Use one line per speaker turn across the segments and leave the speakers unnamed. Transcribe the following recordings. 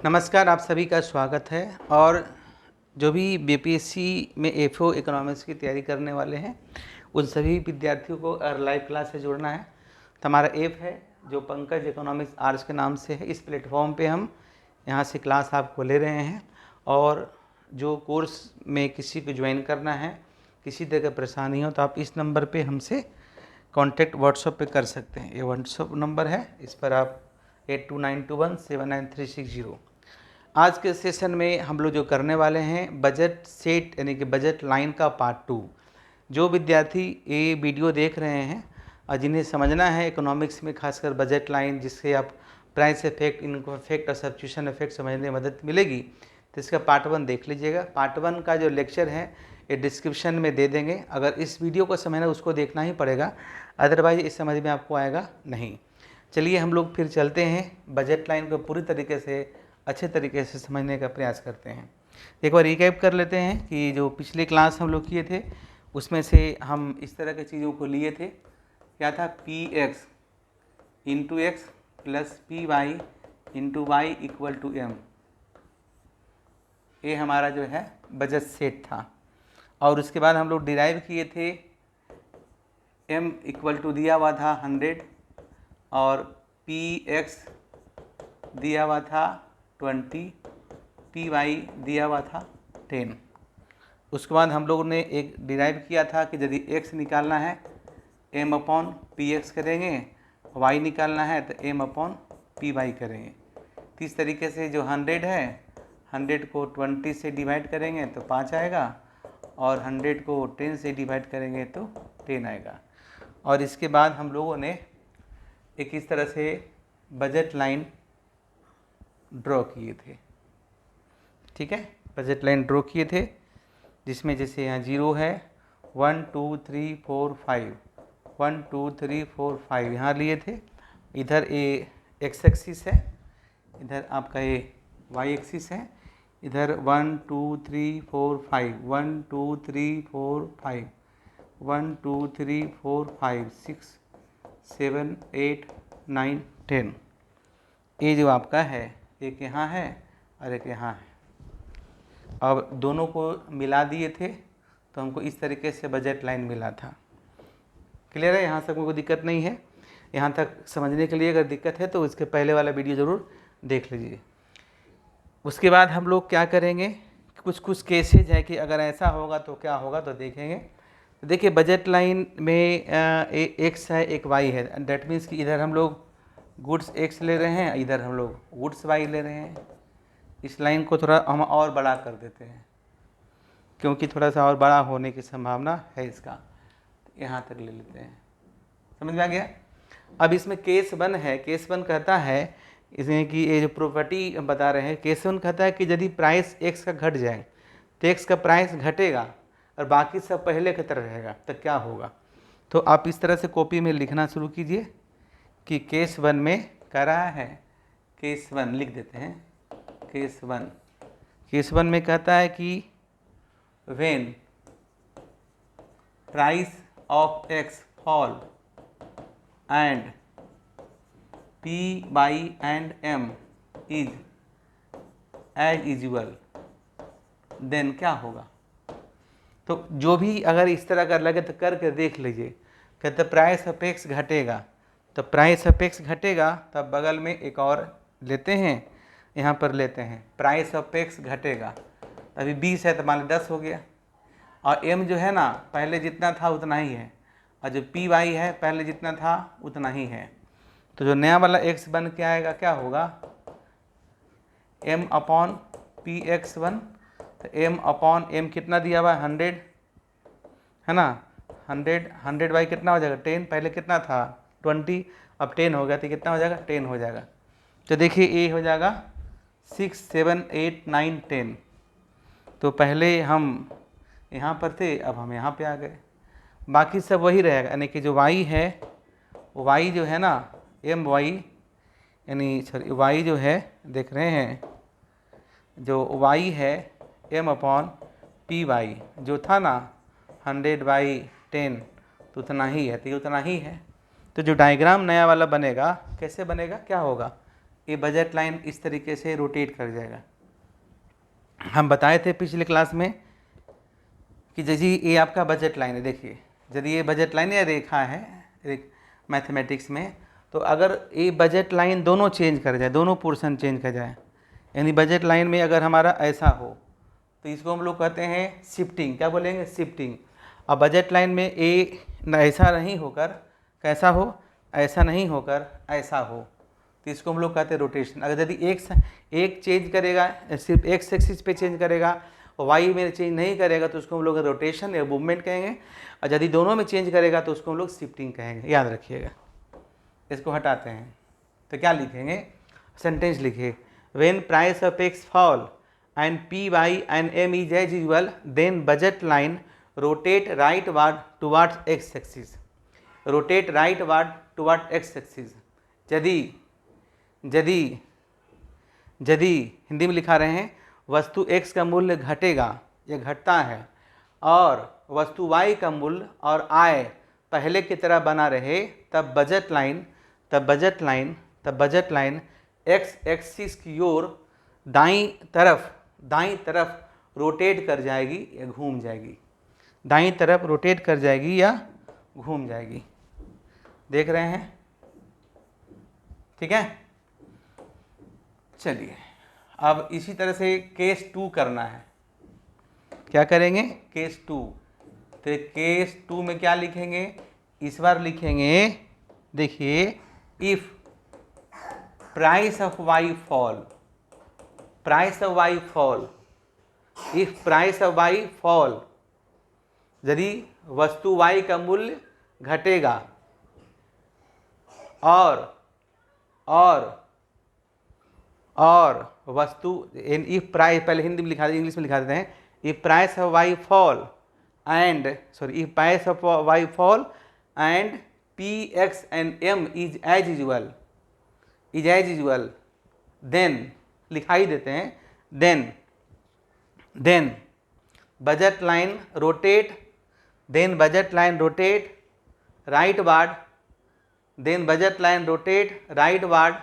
नमस्कार, आप सभी का स्वागत है। और जो भी बीपीएससी में एफओ इकोनॉमिक्स की तैयारी करने वाले हैं उन सभी विद्यार्थियों को लाइव क्लास से जुड़ना है। तो हमारा ऐप है जो पंकज इकोनॉमिक्स आर्ट्स के नाम से है। इस प्लेटफॉर्म पे हम यहाँ से क्लास आपको ले रहे हैं और जो कोर्स में किसी को ज्वाइन करना है, किसी तरह की परेशानी हो तो आप इस नंबर पे हमसे कांटेक्ट व्हाट्सएप पे कर सकते हैं। ये व्हाट्सएप नंबर है, इस पर आप 8292179360। आज के सेशन में हम लोग जो करने वाले हैं बजट सेट यानी कि बजट लाइन का पार्ट 2। जो विद्यार्थी ये वीडियो देख रहे हैं और जिन्हें समझना है इकोनॉमिक्स में खासकर बजट लाइन, जिससे आप प्राइस इफेक्ट, इनकम इफेक्ट और सब्स्टिट्यूशन इफेक्ट समझने में मदद मिलेगी, तो इसका पार्ट 1 देख लीजिएगा। पार्ट 1 का जो लेक्चर है ये डिस्क्रिप्शन में दे देंगे। अगर इस वीडियो को समझना है उसको देखना ही पड़ेगा, अदरवाइज इस समझ में आपको आएगा नहीं। चलिए हम लोग फिर चलते हैं, बजट लाइन को पूरी तरीके से अच्छे तरीके से समझने का प्रयास करते हैं। एक बार रिकैप कर लेते हैं कि जो पिछले क्लास हम लोग किए थे उसमें से हम इस तरह की चीज़ों को लिए थे। क्या था? P X into X plus P Y into Y equal to M. ये हमारा जो है बजट सेट था। और उसके बाद हम लोग डिराइव किए थे m इक्वल टू दिया हुआ था 100 और पी एक्स दिया हुआ था 20, पी वाई दिया हुआ था 10। उसके बाद हम लोगों ने एक डिराइव किया था कि यदि x निकालना है m अपॉन पी एक्स करेंगे, y निकालना है तो m अपॉन पी वाई करेंगे। तो इस तरीके से जो 100 है, 100 को 20 से डिवाइड करेंगे तो 5 आएगा और 100 को 10 से डिवाइड करेंगे तो 10 आएगा। और इसके बाद हम लोगों ने एक इस तरह से बजट लाइन ड्रॉ किए थे। ठीक है, बजट लाइन ड्रॉ किए थे जिसमें जैसे यहाँ 0 है, 1 2 3 4 5, 1 2 3 4 5 यहाँ लिए थे। इधर ये एक्स एक्सिस है, इधर आपका ये वाई एक्सिस है। इधर 1 2 3 4 5, 1 2 3 4 5, 1 2 3 4 5 6 7 8 9 10। ये जो आपका है एक यहाँ है और एक यहाँ है। अब दोनों को मिला दिए थे तो हमको इस तरीके से बजट लाइन मिला था। क्लियर है? यहाँ तक कोई दिक्कत नहीं है। यहाँ तक समझने के लिए अगर दिक्कत है तो इसके पहले वाला वीडियो ज़रूर देख लीजिए। उसके बाद हम लोग क्या करेंगे, कुछ कुछ केसेज है कि अगर ऐसा होगा तो क्या होगा तो देखेंगे। तो देखिए बजट लाइन में एक एक्स है एक वाई है। डैट मीन्स कि इधर हम लोग गुड्स एक्स ले रहे हैं, इधर हम लोग गुड्स वाई ले रहे हैं। इस लाइन को थोड़ा हम और बड़ा कर देते हैं क्योंकि थोड़ा सा और बड़ा होने की संभावना है इसका। तो यहाँ तक ले लेते हैं। समझ में आ गया? अब इसमें केस 1 है। केस 1 कहता है इसमें कि ये जो प्रॉपर्टी हम बता रहे हैं, केस 1 कहता है कि यदि प्राइस एक्स का घट जाए तो एक्स का प्राइस घटेगा और बाकी सब पहले की तरह रहेगा तो क्या होगा। तो आप इस तरह से कॉपी में लिखना शुरू कीजिए कि केस 1 में कह रहा है, केस 1 लिख देते हैं। केस 1 में कहता है कि when price of X fall and P Y and M is as usual then क्या होगा। तो जो भी अगर इस तरह का लगे तो करके देख लीजिए। कहते प्राइस ऑफ एक्स घटेगा तो प्राइस ऑफ एक्स घटेगा, तब बगल में एक और लेते हैं, यहाँ पर लेते हैं प्राइस ऑफ एक्स घटेगा। अभी 20 है तो मान लो 10 हो गया। और एम जो है ना पहले जितना था उतना ही है, और जो पी वाई है पहले जितना था उतना ही है। तो जो नया वाला एक्स बन के आएगा क्या होगा, एम अपॉन पी एक्स 1। तो एम अपॉन एम कितना दिया हुआ है 100 है ना। 100 बाई कितना हो जाएगा 10, पहले कितना था 20, अब 10 हो गया तो कितना हो जाएगा 10 हो जाएगा। तो देखिए ये हो जाएगा 6 7 8 9 10। तो पहले हम यहाँ पर थे, अब हम यहाँ पे आ गए। बाकी सब वही रहेगा, यानी कि जो y है y जो है ना एम वाई, यानी सॉरी y जो है देख रहे हैं, जो y है m अपॉन पी वाई जो था ना 100/10 तो उतना ही है, तो ये उतना ही है। तो जो डायग्राम नया वाला बनेगा कैसे बनेगा, क्या होगा, ये बजट लाइन इस तरीके से रोटेट कर जाएगा। हम बताए थे पिछले क्लास में कि जैसे ये आपका बजट लाइन है, देखिए यदि ये बजट लाइन या रेखा है मैथमेटिक्स में, तो अगर ये बजट लाइन दोनों चेंज कर जाए, दोनों पोर्शन चेंज कर जाए, यानी बजट लाइन में अगर हमारा ऐसा हो तो इसको हम लोग कहते हैं शिफ्टिंग। क्या बोलेंगे? शिफ्टिंग। अब बजट लाइन में ए ऐसा नहीं होकर कैसा हो, ऐसा नहीं होकर ऐसा हो, तो इसको हम लोग कहते हैं रोटेशन। अगर यदि एक चेंज करेगा, सिर्फ एक्स एक्सिस पे चेंज करेगा, वाई में चेंज नहीं करेगा, तो उसको हम लोग रोटेशन या मूवमेंट कहेंगे। और यदि दोनों में चेंज करेगा तो उसको हम लोग शिफ्टिंग कहेंगे। याद रखिएगा। इसको हटाते हैं तो क्या लिखेंगे? सेंटेंस लिखिए, when price of X fall and Py and M is as usual, then budget line rotate rightward towards x axis. Rotate rightward towards x axis. यदि हिंदी में लिखा रहे हैं वस्तु x का मूल्य घटेगा या घटता है और वस्तु y का मूल्य और आय पहले की तरह बना रहे, तब बजट लाइन x एक्सिस की ओर दाईं तरफ रोटेट कर जाएगी या घूम जाएगी। दाईं तरफ रोटेट कर जाएगी या घूम जाएगी। देख रहे हैं? ठीक है। चलिए अब इसी तरह से केस 2 करना है। क्या करेंगे? केस 2। तो केस 2 में क्या लिखेंगे? इस बार लिखेंगे, देखिए, if price of Y fall, price of Y fall, if price of Y fall, यदि वस्तु वाई का मूल्य घटेगा और वस्तु इफ प्राइस, पहले हिंदी में लिखा, इंग्लिश में लिखा देते हैं, if price of Y fall and if price of Y fall and P X and M is as usual, then लिखाई देते हैं, then budget line rotate rightward, then budget line rotate rightward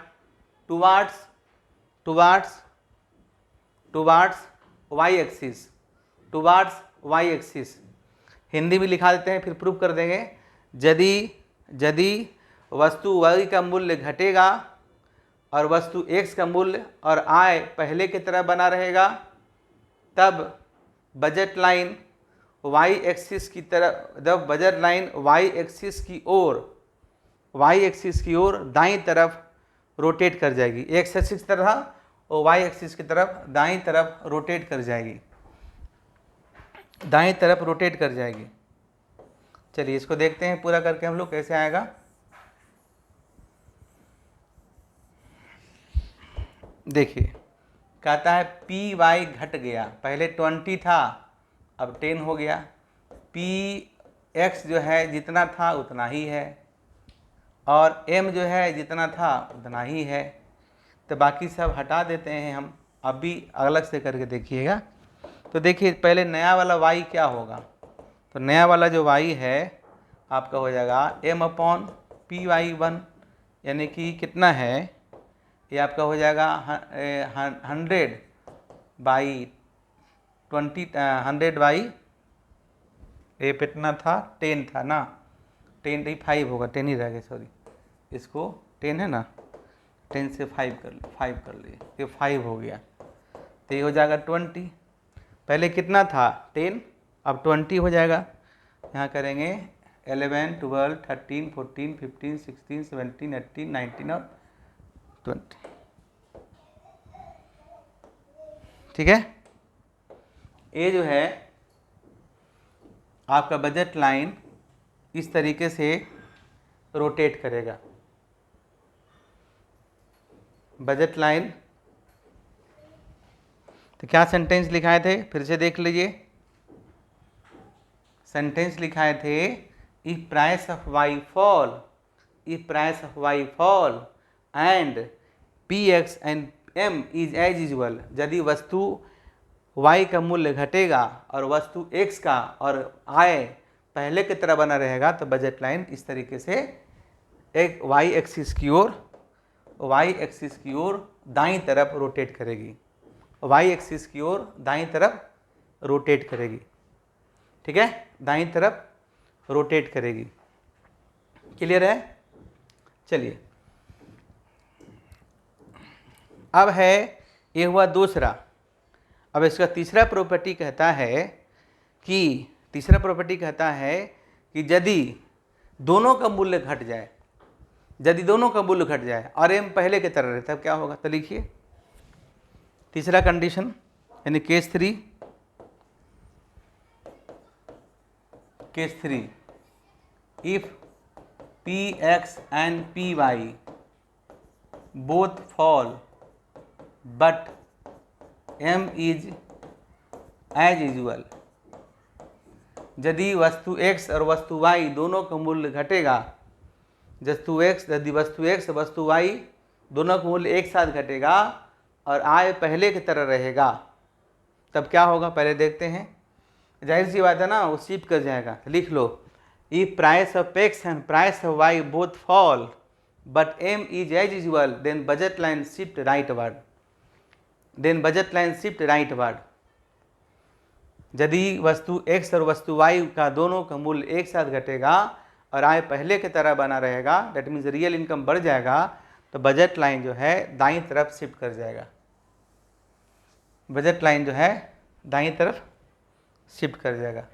towards y axis, Hindi में लिखा देते हैं, फिर proof कर देंगे। यदि वस्तु y का मूल्य घटेगा और वस्तु x का मूल्य और आय पहले की तरह बना रहेगा, तब बजट लाइन y एक्सिस की तरफ, जब बजट लाइन y एक्सिस की ओर दाईं तरफ रोटेट कर जाएगी। x एक्सिस की तरह और y एक्सिस की तरफ दाईं तरफ रोटेट कर जाएगी, चलिए इसको देखते हैं पूरा करके हम लोग कैसे आएगा। देखिए, कहता है पी वाई घट गया, पहले 20 था अब 10 हो गया। पी एक्स जो है जितना था उतना ही है और एम जो है जितना था उतना ही है, तो बाकी सब हटा देते हैं हम। अभी अलग से करके देखिएगा। तो देखिए पहले नया वाला वाई क्या होगा, तो नया वाला जो वाई है आपका हो जाएगा m/py1, यानी कि कितना है, ये आपका हो जाएगा 100/20 ये कितना था, 10 था ना, 10 ही 5 होगा, 10 ही रह गया, सॉरी, इसको 10 है ना, 10 से 5 कर लिए, ये 5 हो गया, तो ये हो जाएगा 20। पहले कितना था 10, अब 20 हो जाएगा। यहाँ करेंगे 11, 12, 13, 14, 15, 16, 17, 18, 19 और 20। ठीक है। ये जो है आपका बजट लाइन इस तरीके से रोटेट करेगा। बजट लाइन, तो क्या सेंटेंस लिखाए थे, फिर से देख लीजिए। सेंटेंस लिखाए थे, if price of Y fall and P X and M is as usual, यदि वस्तु y का मूल्य घटेगा और वस्तु x का और आय पहले की तरह बना रहेगा, तो बजट लाइन इस तरीके से एक y एक्सिस की ओर वाई एक्सिस की ओर दाईं तरफ रोटेट करेगी, वाई एक्सिस की ओर दाईं तरफ रोटेट करेगी, ठीक है, दाईं तरफ रोटेट करेगी। क्लियर है? चलिए, अब है, ये हुआ दूसरा। अब इसका तीसरा प्रॉपर्टी कहता है कि यदि दोनों का मूल्य घट जाए, यदि दोनों का मूल्य घट जाए और m पहले की तरह रहता है, क्या होगा? तो लिखिए तीसरा कंडीशन, यानी case three, if px and py both fall but m is as usual, यदि वस्तु x और वस्तु y दोनों का मूल्य घटेगा, यदि वस्तु x वस्तु y दोनों का मूल्य एक साथ घटेगा और आय पहले की तरह रहेगा, तब क्या होगा? पहले देखते हैं। जाहिर सी बात है ना, वो शिफ्ट कर जाएगा। लिख लो, if price of x and price of y both fall but m is as usual, then budget line shift rightward, यदि वस्तु x और वस्तु y का दोनों का मूल्य एक साथ घटेगा और आय पहले की तरह बना रहेगा, दैट मीन्स रियल इनकम बढ़ जाएगा, तो बजट लाइन जो है दाईं तरफ शिफ्ट कर जाएगा, बजट लाइन जो है दाईं तरफ शिफ्ट कर जाएगा।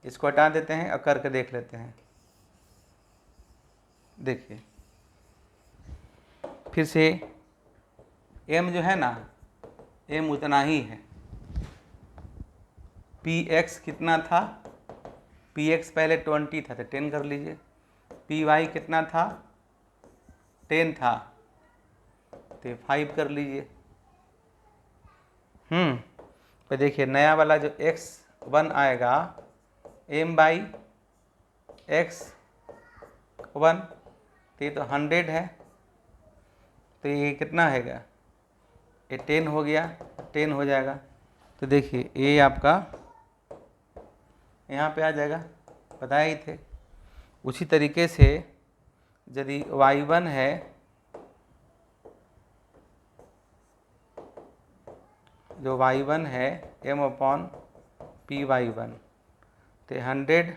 इसको हटा देते हैं और करके देख लेते हैं। देखिए फिर से, m जो है ना, m उतना ही है। px कितना था? px पहले 20 था तो 10 कर लीजिए। py कितना था? 10 था तो 5 कर लीजिए। तो देखिए नया वाला जो x1 आएगा, m बाई x1, तो ये तो 100 है, तो ये कितना हैगा? ये 10 हो गया, 10 हो जाएगा। तो देखिए ये आपका यहाँ पे आ जाएगा, बताया ही थे। उसी तरीके से यदि y1 है, जो y1 है m अपॉन py1, तो 100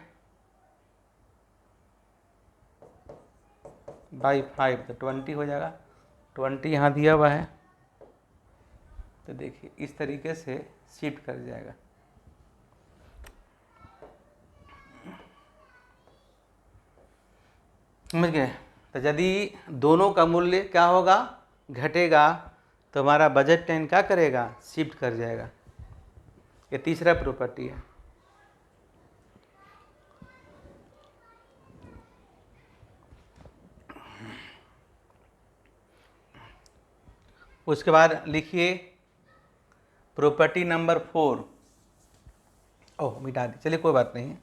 बाई 5 तो 20 हो जाएगा। 20 यहाँ दिया हुआ है, तो देखिए इस तरीके से शिफ्ट कर जाएगा। समझ गए? तो यदि दोनों का मूल्य क्या होगा? घटेगा, तो हमारा बजट लाइन क्या करेगा? शिफ्ट कर जाएगा। ये तीसरा प्रॉपर्टी है। उसके बाद लिखिए प्रॉपर्टी नंबर 4। ओह मिटा दी, चलिए कोई बात नहीं है।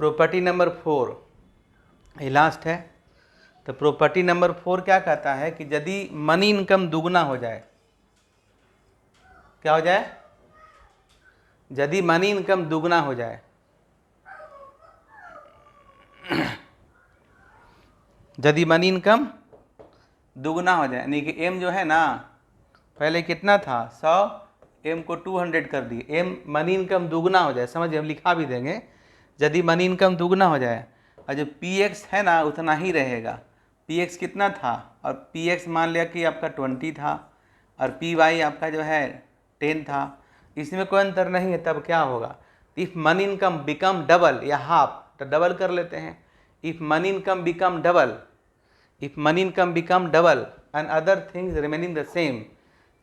प्रॉपर्टी नंबर 4 ये लास्ट है। तो प्रॉपर्टी नंबर 4 क्या कहता है कि यदि मनी इनकम दुगना हो जाए, क्या हो जाए? यदि मनी इनकम दुगना हो जाए, यदि मनी इनकम दुगना हो जाए, यानी कि m जो है ना, पहले कितना था? 100, m को 200 कर दिए। m मनी इनकम दुगना हो जाए, समझिए, हम लिखा भी देंगे। यदि मनी इनकम दुगना हो जाए और जो px है ना उतना ही रहेगा। px कितना था? और px मान लिया कि आपका 20 था और py आपका जो है 10 था, इसमें कोई अंतर नहीं है, तब क्या होगा? If money income become double या हाफ, तो डबल कर लेते हैं। If money income become double, if money income become double and other things remaining the same,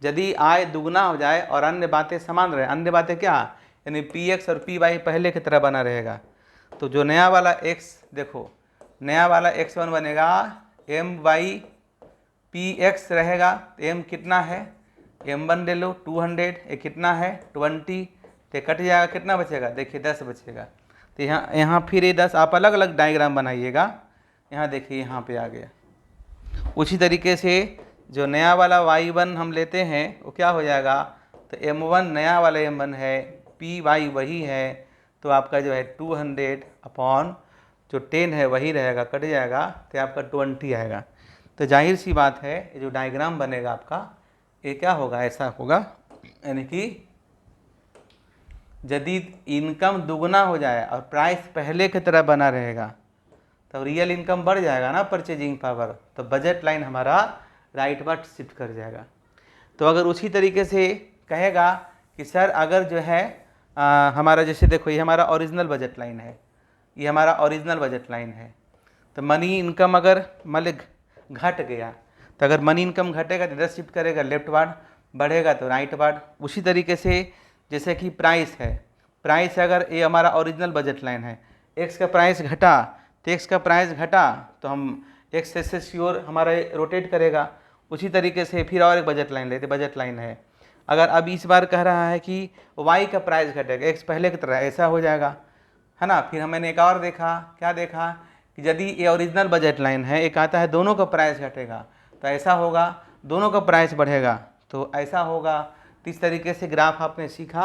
यदि आय दुगना हो जाए और अन्य बातें समान रहे, अन्य बातें क्या? यानी px और py पहले की तरह बना रहेगा, तो जो नया वाला x, देखो नया वाला x1 बनेगा m बाई px रहेगा। तो m कितना है? m1 ले लो 200, ये कितना है? 20, तो कट जाएगा, कितना बचेगा? देखिए 10 बचेगा। तो यहाँ फिर ये 10 आप अलग अलग डायग्राम बनाइएगा। यहाँ देखिए यहाँ पे आ गया। उसी तरीके से जो नया वाला y1 हम लेते हैं वो क्या हो जाएगा? तो m1 नया वाला m1 है, py वही है, तो आपका जो है 200 अपॉन जो 10 है वही रहेगा, कट जाएगा तो आपका 20 आएगा। तो जाहिर सी बात है ये जो डायग्राम बनेगा आपका ये क्या होगा, ऐसा होगा, यानी कि यदि इनकम दुगना हो जाए और प्राइस पहले की तरह बना रहेगा तो रियल इनकम बढ़ जाएगा ना, परचेजिंग पावर, तो बजट लाइन हमारा राइट वर्ड शिफ्ट कर जाएगा। तो अगर उसी तरीके से कहेगा कि सर अगर जो है हमारा जैसे देखो ये हमारा ओरिजिनल बजट लाइन है, ये हमारा ओरिजिनल बजट लाइन है, तो मनी इनकम अगर मतलब घट गया तो अगर मनी इनकम घटेगा तो इधर शिफ्ट करेगा लेफ्ट वार्ड, बढ़ेगा तो राइट वार्ड। उसी तरीके से जैसे कि प्राइस है, प्राइस अगर ये हमारा ओरिजिनल बजट लाइन है, एक्स का प्राइस घटा तो एक्स का प्राइस घटा तो हम एक्स से श्योर हमारा रोटेट करेगा। उसी तरीके से फिर और एक बजट लाइन लेते, बजट लाइन है अगर अब इस बार कह रहा है कि वाई का प्राइस घटेगा, एक्स पहले की तरह ऐसा हो जाएगा, है ना। फिर मैंने एक और देखा, क्या देखा कि यदि ये ओरिजिनल बजट लाइन है, एक आता है दोनों का प्राइस घटेगा तो ऐसा होगा, दोनों का प्राइस बढ़ेगा तो ऐसा होगा। तो इस तरीके से ग्राफ आपने सीखा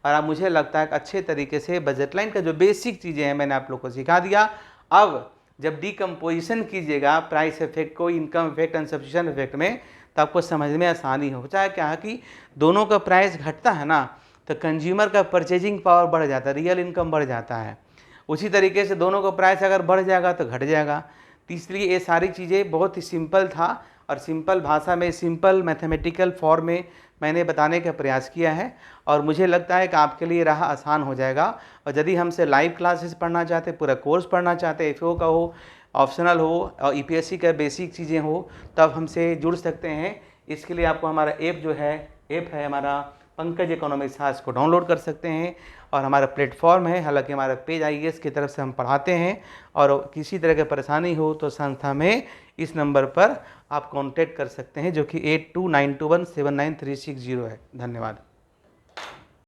और अब मुझे लगता है कि अच्छे तरीके से बजट लाइन का जो बेसिक चीज़ें हैं मैंने आप लोग को सिखा दिया। अब जब डीकम्पोजिशन कीजिएगा प्राइस इफेक्ट को income effect and substitution effect में तो आपको समझ में आसानी हो जाए। क्या है कि दोनों का प्राइस घटता है ना तो कंज्यूमर का परचेजिंग पावर बढ़ जाता है, रियल इनकम बढ़ जाता है। उसी तरीके से दोनों का प्राइस अगर बढ़ जाएगा तो घट जाएगा। तो इसलिए ये सारी चीज़ें बहुत ही सिंपल था और सिंपल भाषा में, सिंपल मैथमेटिकल फॉर्म में मैंने बताने का प्रयास किया है और मुझे लगता है कि आपके लिए राह आसान हो जाएगा। और यदि हमसे लाइव क्लासेस पढ़ना चाहते, पूरा कोर्स पढ़ना चाहते, एफओ का हो, ऑप्शनल हो और ईपीएससी का बेसिक चीज़ें हो, तब हमसे जुड़ सकते हैं। इसके लिए आपको हमारा ऐप है हमारा पंकज इकोनॉमिक्स, इसको डाउनलोड कर सकते हैं और हमारा प्लेटफॉर्म है। हालांकि हमारा पेज आईएएस की तरफ से हम पढ़ाते हैं और किसी तरह की परेशानी हो तो संस्था में इस नंबर पर आप कांटेक्ट कर सकते हैं जो कि 8292179360 है। धन्यवाद।